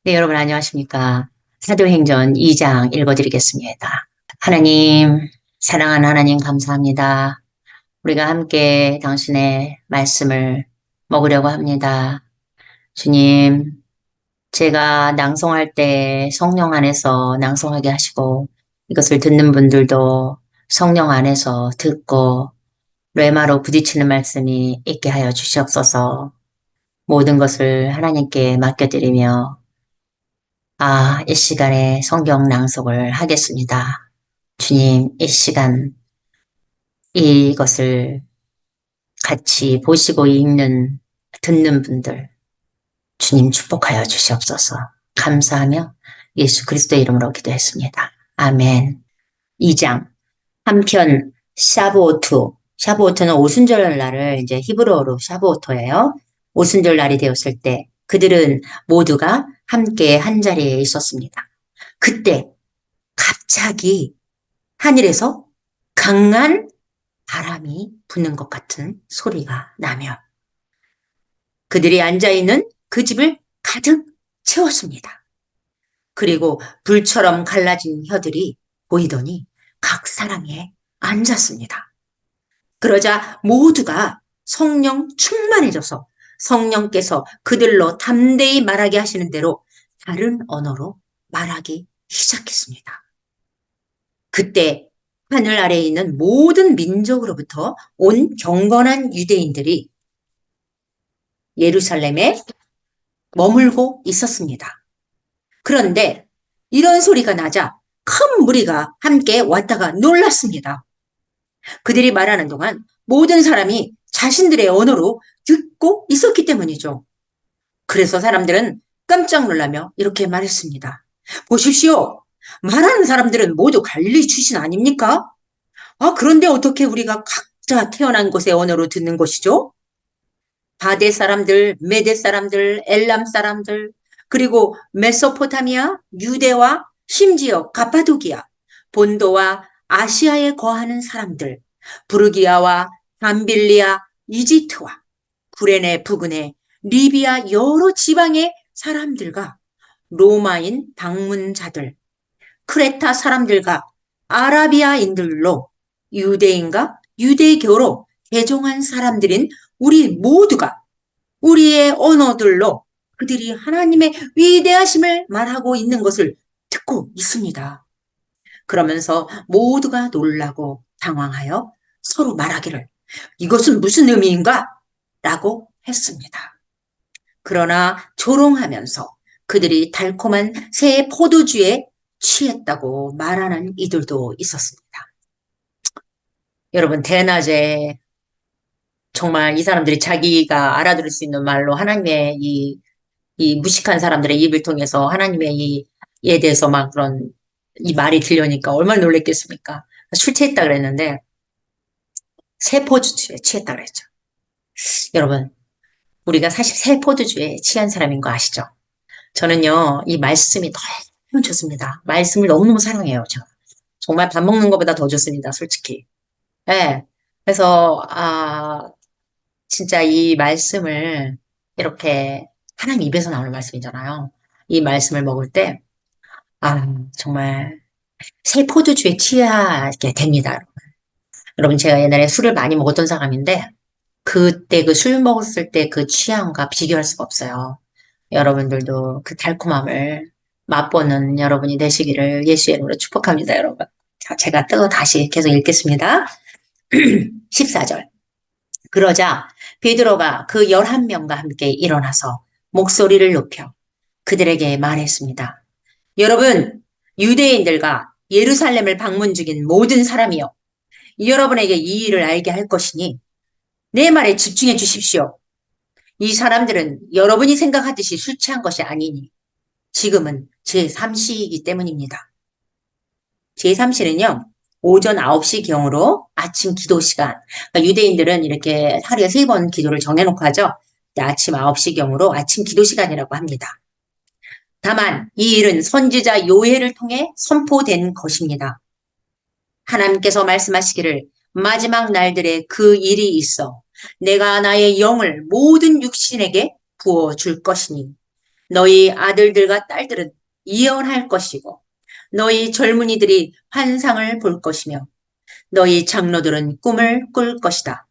네, 여러분 안녕하십니까. 사도행전 2장 읽어드리겠습니다. 하나님, 사랑하는 하나님 감사합니다. 우리가 함께 당신의 말씀을 먹으려고 합니다. 주님, 제가 낭송할 때 성령 안에서 낭송하게 하시고 이것을 듣는 분들도 성령 안에서 듣고 뇌마로 부딪히는 말씀이 있게 하여 주시옵소서. 모든 것을 하나님께 맡겨드리며 이 시간에 성경 낭송을 하겠습니다. 주님, 이 시간 이것을 같이 보시고 읽는, 듣는 분들, 주님 축복하여 주시옵소서. 감사하며 예수 그리스도의 이름으로 기도했습니다. 아멘. 2장. 한편 샤브오투. 샤브오투는 오순절 날을 이제 히브리어로 샤브오토예요. 오순절 날이 되었을 때 그들은 모두가 함께 한 자리에 있었습니다. 그때 갑자기 하늘에서 강한 바람이 부는 것 같은 소리가 나며 그들이 앉아있는 그 집을 가득 채웠습니다. 그리고 불처럼 갈라진 혀들이 보이더니 각 사람에 앉았습니다. 그러자 모두가 성령 충만해져서 성령께서 그들로 담대히 말하게 하시는 대로 다른 언어로 말하기 시작했습니다. 그때 하늘 아래에 있는 모든 민족으로부터 온 경건한 유대인들이 예루살렘에 머물고 있었습니다. 그런데 이런 소리가 나자 큰 무리가 함께 왔다가 놀랐습니다. 그들이 말하는 동안 모든 사람이 자신들의 언어로 듣고 있었기 때문이죠. 그래서 사람들은 깜짝 놀라며 이렇게 말했습니다. 보십시오. 말하는 사람들은 모두 갈릴리 출신 아닙니까? 그런데 어떻게 우리가 각자 태어난 곳의 언어로 듣는 것이죠? 바데 사람들, 메데 사람들, 엘람 사람들, 그리고 메소포타미아, 유대와 심지어 가파도기아, 본도와 아시아에 거하는 사람들, 부르기아와 담빌리아, 이집트와 구레네 부근의 리비아 여러 지방의 사람들과 로마인 방문자들, 크레타 사람들과 아라비아인들로 유대인과 유대교로 개종한 사람들인 우리 모두가 우리의 언어들로 그들이 하나님의 위대하심을 말하고 있는 것을 듣고 있습니다. 그러면서 모두가 놀라고 당황하여 서로 말하기를 이것은 무슨 의미인가? 라고 했습니다. 그러나 조롱하면서 그들이 달콤한 새 포도주에 취했다고 말하는 이들도 있었습니다. 여러분, 대낮에 정말 이 사람들이 자기가 알아들을 수 있는 말로 하나님의 이 무식한 사람들의 입을 통해서 하나님의 이에 대해서 막 그런 이 말이 들려니까 얼마나 놀랬겠습니까? 술 취했다 그랬는데 세포주에 취했다 그랬죠. 여러분, 우리가 사실 세포주에 취한 사람인 거 아시죠? 저는요, 이 말씀이 너무 좋습니다. 말씀을 너무너무 사랑해요, 저. 정말 밥 먹는 것보다 더 좋습니다, 솔직히. 네. 그래서, 진짜 이 말씀을 이렇게 하나님 입에서 나오는 말씀이잖아요. 이 말씀을 먹을 때, 정말 새 포도주에 취하게 됩니다. 여러분, 제가 옛날에 술을 많이 먹었던 사람인데, 그때 그 술 먹었을 때 그 취함과 비교할 수가 없어요. 여러분들도 그 달콤함을 맛보는 여러분이 되시기를 예수의 이름으로 축복합니다, 여러분. 자, 제가 또 다시 계속 읽겠습니다. 14절. 그러자 베드로가 그 11명과 함께 일어나서 목소리를 높여 그들에게 말했습니다. 여러분, 유대인들과 예루살렘을 방문 중인 모든 사람이여, 여러분에게 이 일을 알게 할 것이니 내 말에 집중해 주십시오. 이 사람들은 여러분이 생각하듯이 술 취한 것이 아니니 지금은 제3시이기 때문입니다. 제3시는요, 오전 9시 경으로 아침 기도 시간. 그러니까 유대인들은 이렇게 하루에 3번 기도를 정해놓고 하죠. 아침 9시 경으로 아침 기도 시간이라고 합니다. 다만 이 일은 선지자 요엘을 통해 선포된 것입니다. 하나님께서 말씀하시기를 마지막 날들에 그 일이 있어 내가 나의 영을 모든 육신에게 부어줄 것이니 너희 아들들과 딸들은 예언할 것이고 너희 젊은이들이 환상을 볼 것이며 너희 장로들은 꿈을 꿀 것이다.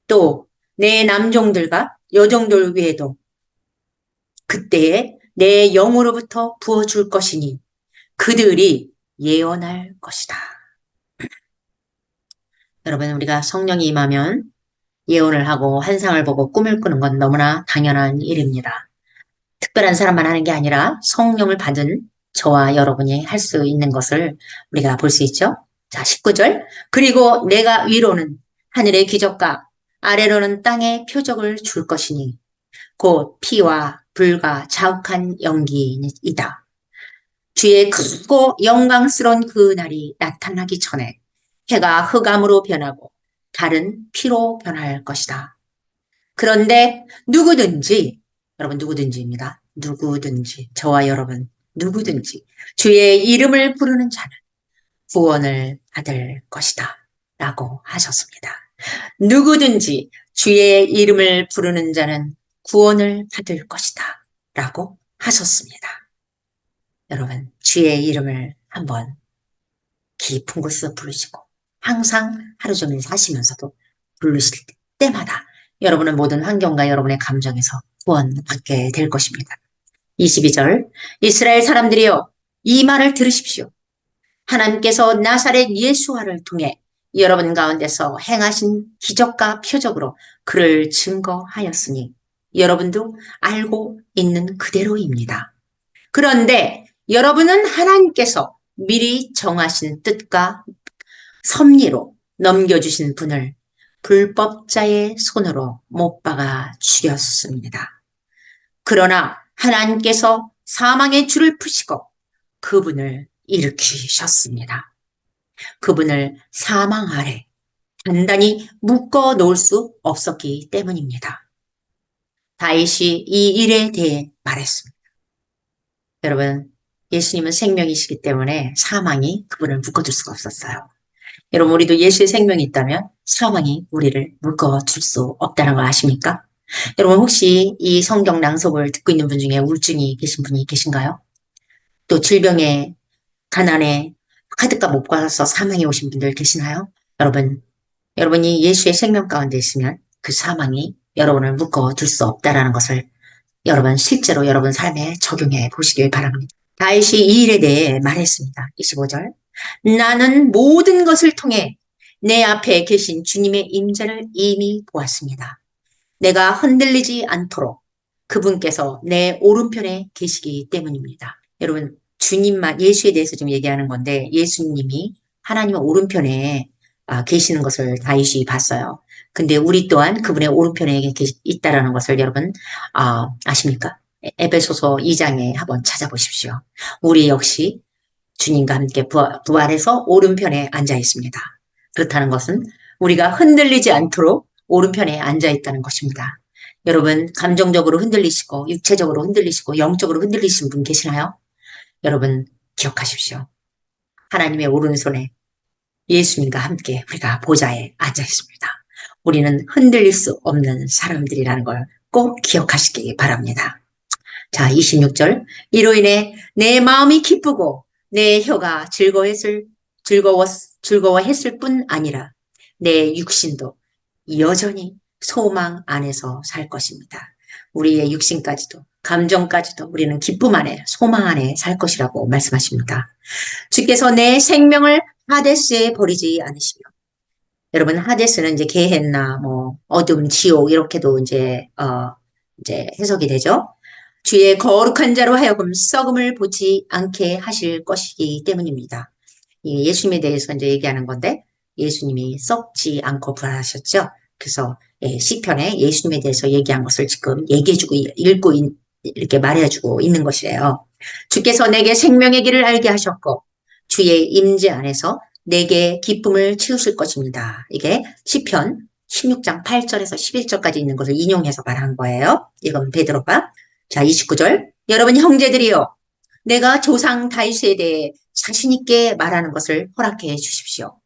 또 내 남종들과 여종들 외에도 그때에 내 영으로부터 부어줄 것이니 그들이 예언할 것이다. 여러분, 우리가 성령이 임하면 예언을 하고 환상을 보고 꿈을 꾸는 건 너무나 당연한 일입니다. 특별한 사람만 하는 게 아니라 성령을 받은 저와 여러분이 할 수 있는 것을 우리가 볼 수 있죠. 자, 19절. 그리고 내가 위로는 하늘의 기적과 아래로는 땅의 표적을 줄 것이니 곧 피와 불과 자욱한 연기이다. 주의 크고 영광스러운 그 날이 나타나기 전에 해가 흑암으로 변하고 달은 피로 변할 것이다. 그런데 누구든지, 여러분 누구든지입니다. 누구든지, 저와 여러분 누구든지 주의 이름을 부르는 자는 구원을 받을 것이다. 라고 하셨습니다. 누구든지 주의 이름을 부르는 자는 구원을 받을 것이다. 라고 하셨습니다. 여러분, 주의 이름을 한번 깊은 곳에서 부르시고 항상 하루 종일 사시면서도 부르실 때마다 여러분은 모든 환경과 여러분의 감정에서 구원받게 될 것입니다. 22절 이스라엘 사람들이여 이 말을 들으십시오. 하나님께서 나사렛 예수와를 통해 여러분 가운데서 행하신 기적과 표적으로 그를 증거하였으니 여러분도 알고 있는 그대로입니다. 그런데 여러분은 하나님께서 미리 정하신 뜻과 섭리로 넘겨주신 분을 불법자의 손으로 못 박아 죽였습니다. 그러나 하나님께서 사망의 줄을 푸시고 그분을 일으키셨습니다. 그분을 사망 아래 단단히 묶어 놓을 수 없었기 때문입니다. 다윗이 이 일에 대해 말했습니다. 여러분, 예수님은 생명이시기 때문에 사망이 그분을 묶어둘 수가 없었어요. 여러분, 우리도 예수의 생명이 있다면 사망이 우리를 묶어줄 수 없다는 걸 아십니까? 여러분, 혹시 이 성경 낭독을 듣고 있는 분 중에 우울증이 계신 분이 계신가요? 또 질병에, 가난에, 카드값 못 받아서 사망에 오신 분들 계시나요? 여러분, 여러분이 예수의 생명 가운데 있으면 그 사망이 여러분을 묶어둘 수 없다는 것을 여러분 실제로 여러분 삶에 적용해 보시길 바랍니다. 다윗이 이 일에 대해 말했습니다. 25절. 나는 모든 것을 통해 내 앞에 계신 주님의 임재를 이미 보았습니다. 내가 흔들리지 않도록 그분께서 내 오른편에 계시기 때문입니다. 여러분, 주님만, 예수에 대해서 좀 얘기하는 건데 예수님이 하나님의 오른편에 계시는 것을 다윗이 봤어요. 근데 우리 또한 그분의 오른편에 있다라는 것을 여러분 아십니까? 에베소서 2장에 한번 찾아보십시오. 우리 역시 주님과 함께 부활해서 오른편에 앉아 있습니다. 그렇다는 것은 우리가 흔들리지 않도록 오른편에 앉아 있다는 것입니다. 여러분, 감정적으로 흔들리시고 육체적으로 흔들리시고 영적으로 흔들리신 분 계시나요? 여러분, 기억하십시오. 하나님의 오른손에 예수님과 함께 우리가 보좌에 앉아 있습니다. 우리는 흔들릴 수 없는 사람들이라는 걸 꼭 기억하시기 바랍니다. 자, 26절. 이로 인해 내 마음이 기쁘고 내 혀가 즐거워했을 뿐 아니라 내 육신도 여전히 소망 안에서 살 것입니다. 우리의 육신까지도 감정까지도 우리는 기쁨 안에 소망 안에 살 것이라고 말씀하십니다. 주께서 내 생명을 하데스에 버리지 않으시며 여러분 하데스는 이제 게헨나 뭐 어둠 지옥 이렇게도 이제 해석이 되죠. 주의 거룩한 자로 하여금 썩음을 보지 않게 하실 것이기 때문입니다. 예수님에 대해서 이제 얘기하는 건데 예수님이 썩지 않고 부활하셨죠. 그래서 시편에 예수님에 대해서 얘기한 것을 지금 얘기해주고 읽고 이렇게 말해주고 있는 것이래요. 주께서 내게 생명의 길을 알게 하셨고 주의 임재 안에서 내게 기쁨을 치우실 것입니다. 이게 시편 16장 8절에서 11절까지 있는 것을 인용해서 말한 거예요. 이건 베드로가. 자, 29절. 여러분 형제들이여 내가 조상 다윗에 대해 자신 있게 말하는 것을 허락해 주십시오.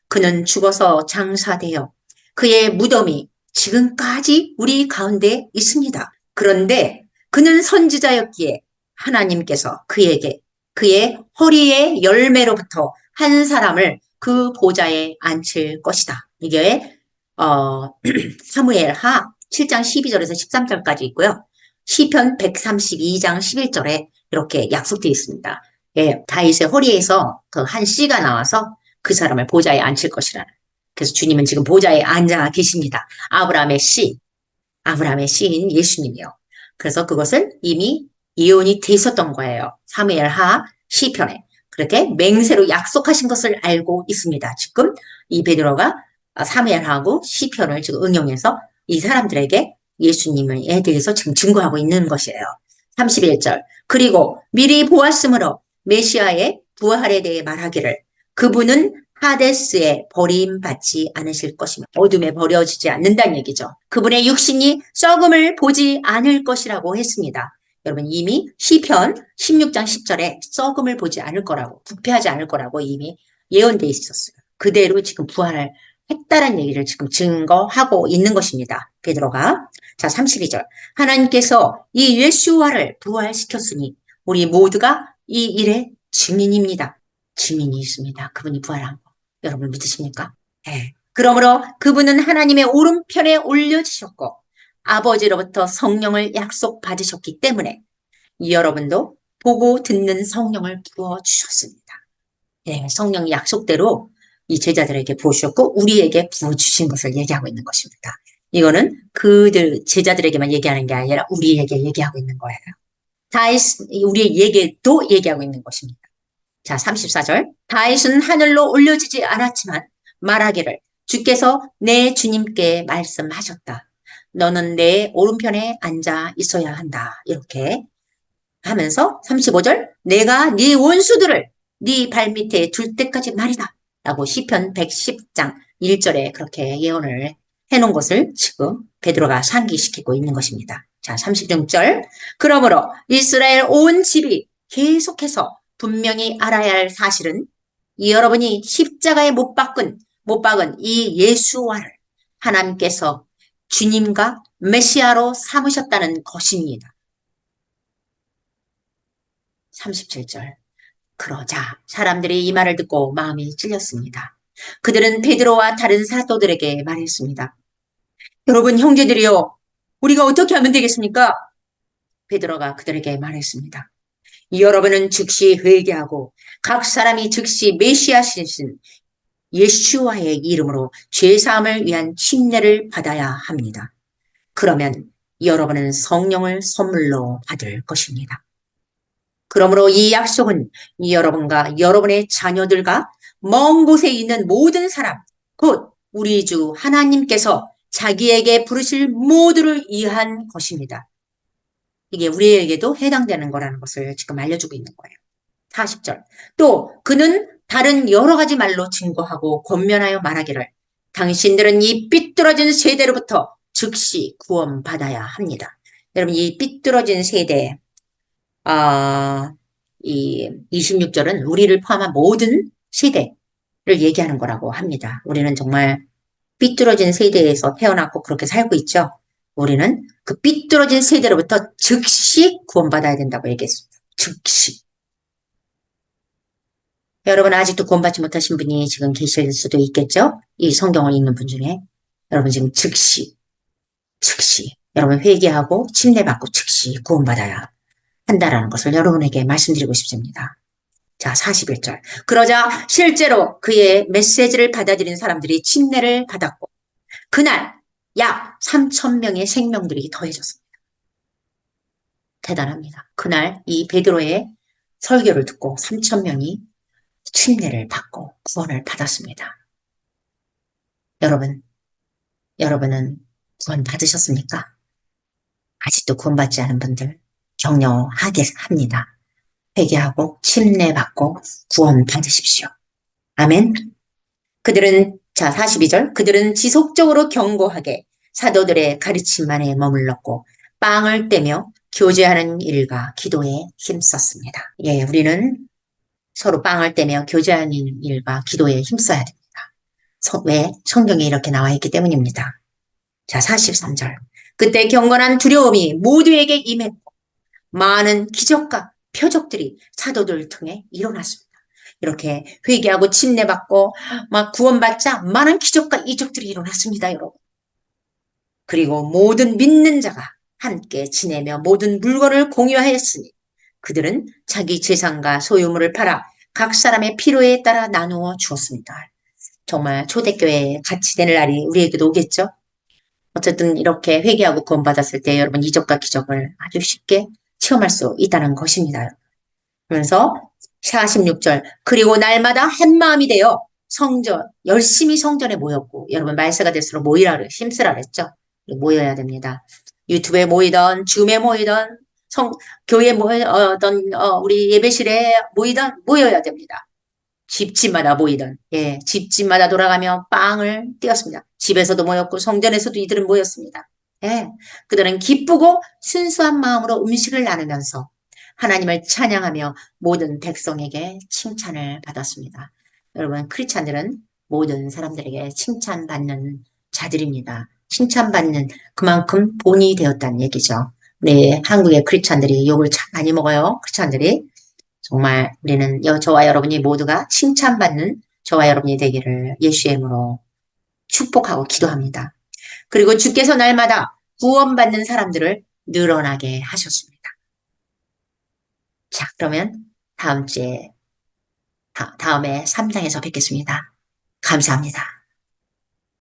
그는 죽어서 장사되어 그의 무덤이 지금까지 우리 가운데 있습니다. 그런데 그는 선지자였기에 하나님께서 그에게 그의 허리의 열매로부터 한 사람을 그 보좌에 앉힐 것이다. 이게 사무엘 하 7장 12절에서 13절까지 있고요. 시편 132장 11절에 이렇게 약속되어 있습니다. 예, 다윗의 허리에서 그 한 씨가 나와서 그 사람을 보좌에 앉힐 것이라는. 그래서 주님은 지금 보좌에 앉아 계십니다. 아브라함의 씨인 예수님이요. 그래서 그것을 이미 예언이 돼 있었던 거예요. 사무엘 하 시편에. 그렇게 맹세로 약속하신 것을 알고 있습니다. 지금 이 베드로가 사무엘하고 시편을 지금 응용해서 이 사람들에게 예수님에 대해서 지금 증거하고 있는 것이에요. 31절. 그리고 미리 보았으므로 메시아의 부활에 대해 말하기를 그분은 하데스에 버림받지 않으실 것이며 어둠에 버려지지 않는다는 얘기죠. 그분의 육신이 썩음을 보지 않을 것이라고 했습니다. 여러분 이미 시편 16장 10절에 썩음을 보지 않을 거라고 부패하지 않을 거라고 이미 예언돼 있었어요. 그대로 지금 부활을 했다는 얘기를 지금 증거하고 있는 것입니다. 베드로가. 자, 32절. 하나님께서 이 예수와를 부활시켰으니 우리 모두가 이 일의 증인입니다. 증인이 있습니다. 그분이 부활한 거. 여러분 믿으십니까? 네. 그러므로 그분은 하나님의 오른편에 올려주셨고 아버지로부터 성령을 약속받으셨기 때문에 여러분도 보고 듣는 성령을 부어주셨습니다. 네, 성령 약속대로 이 제자들에게 부어주셨고 우리에게 부어주신 것을 얘기하고 있는 것입니다. 이거는 그들 제자들에게만 얘기하는 게 아니라 우리에게 얘기하고 있는 거예요. 다윗 우리에게도 얘기하고 있는 것입니다. 자, 34절. 다윗은 하늘로 올려지지 않았지만 말하기를 주께서 내 주님께 말씀하셨다. 너는 내 오른편에 앉아 있어야 한다. 이렇게 하면서 35절. 내가 네 원수들을 네 발밑에 둘 때까지 말이다. 라고 시편 110장 1절에 그렇게 예언을 해놓은 것을 지금 베드로가 상기시키고 있는 것입니다. 자, 36절. 그러므로 이스라엘 온 집이 계속해서 분명히 알아야 할 사실은 여러분이 십자가에 못 박은 이 예수와를 하나님께서 주님과 메시아로 삼으셨다는 것입니다. 37절. 그러자 사람들이 이 말을 듣고 마음이 찔렸습니다. 그들은 베드로와 다른 사도들에게 말했습니다. 여러분 형제들이요, 우리가 어떻게 하면 되겠습니까? 베드로가 그들에게 말했습니다. 여러분은 즉시 회개하고 각 사람이 즉시 메시아신 예수와의 이름으로 죄사함을 위한 침례를 받아야 합니다. 그러면 여러분은 성령을 선물로 받을 것입니다. 그러므로 이 약속은 여러분과 여러분의 자녀들과 먼 곳에 있는 모든 사람, 곧 우리 주 하나님께서 자기에게 부르실 모두를 위한 것입니다. 이게 우리에게도 해당되는 거라는 것을 지금 알려주고 있는 거예요. 40절. 또 그는 다른 여러 가지 말로 증거하고 권면하여 말하기를 당신들은 이 삐뚤어진 세대로부터 즉시 구원받아야 합니다. 여러분 이 삐뚤어진 세대 이 26절은 우리를 포함한 모든 세대를 얘기하는 거라고 합니다. 우리는 정말 삐뚤어진 세대에서 태어났고 그렇게 살고 있죠. 우리는 그 삐뚤어진 세대로부터 즉시 구원받아야 된다고 얘기했습니다. 즉시. 여러분 아직도 구원받지 못하신 분이 지금 계실 수도 있겠죠? 이 성경을 읽는 분 중에. 여러분 지금 즉시. 여러분 회개하고 침례받고 즉시 구원받아야 한다라는 것을 여러분에게 말씀드리고 싶습니다. 자, 41절. 그러자 실제로 그의 메시지를 받아들인 사람들이 침례를 받았고 그날 약 3,000명의 생명들이 더해졌습니다. 대단합니다. 그날 이 베드로의 설교를 듣고 3,000명이 침례를 받고 구원을 받았습니다. 여러분은 구원 받으셨습니까? 아직도 구원받지 않은 분들 격려하게 합니다. 회개하고 침례받고 구원 받으십시오. 아멘. 자, 42절. 그들은 지속적으로 견고하게 사도들의 가르침만에 머물렀고 빵을 떼며 교제하는 일과 기도에 힘썼습니다. 예, 우리는 서로 빵을 떼며 교제하는 일과 기도에 힘써야 됩니다. 왜? 성경에 이렇게 나와 있기 때문입니다. 자, 43절. 그때 경건한 두려움이 모두에게 임했고 많은 기적과 표적들이 사도들을 통해 일어났습니다. 이렇게 회개하고 침례받고 막 구원받자 많은 기적과 이적들이 일어났습니다, 여러분. 그리고 모든 믿는 자가 함께 지내며 모든 물건을 공유하였으니 그들은 자기 재산과 소유물을 팔아 각 사람의 필요에 따라 나누어 주었습니다. 정말 초대교회에 같이 되는 날이 우리에게도 오겠죠? 어쨌든 이렇게 회개하고 구원받았을 때 여러분 이적과 기적을 아주 쉽게 체험할 수 있다는 것입니다. 그러면서 46절 그리고 날마다 한 마음이 되어 성전 열심히 성전에 모였고 여러분 말세가 될수록 모이라 힘쓰라 그랬죠. 모여야 됩니다. 유튜브에 모이던 줌에 모이던 교회에 모이던 우리 예배실에 모이던 모여야 됩니다. 집집마다 모이던 집집마다 돌아가며 빵을 띄웠습니다. 집에서도 모였고 성전에서도 이들은 모였습니다. 예, 그들은 기쁘고 순수한 마음으로 음식을 나누면서 하나님을 찬양하며 모든 백성에게 칭찬을 받았습니다. 여러분 크리스찬들은 모든 사람들에게 칭찬받는 자들입니다. 칭찬받는 그만큼 본이 되었다는 얘기죠. 네, 한국의 크리스찬들이 욕을 참 많이 먹어요. 크리스찬들이. 정말 우리는 저와 여러분이 모두가 칭찬받는 저와 여러분이 되기를 예수의 이름으로 축복하고 기도합니다. 그리고 주께서 날마다 구원받는 사람들을 늘어나게 하셨습니다. 자, 그러면 다음 주에, 다음에 3장에서 뵙겠습니다. 감사합니다.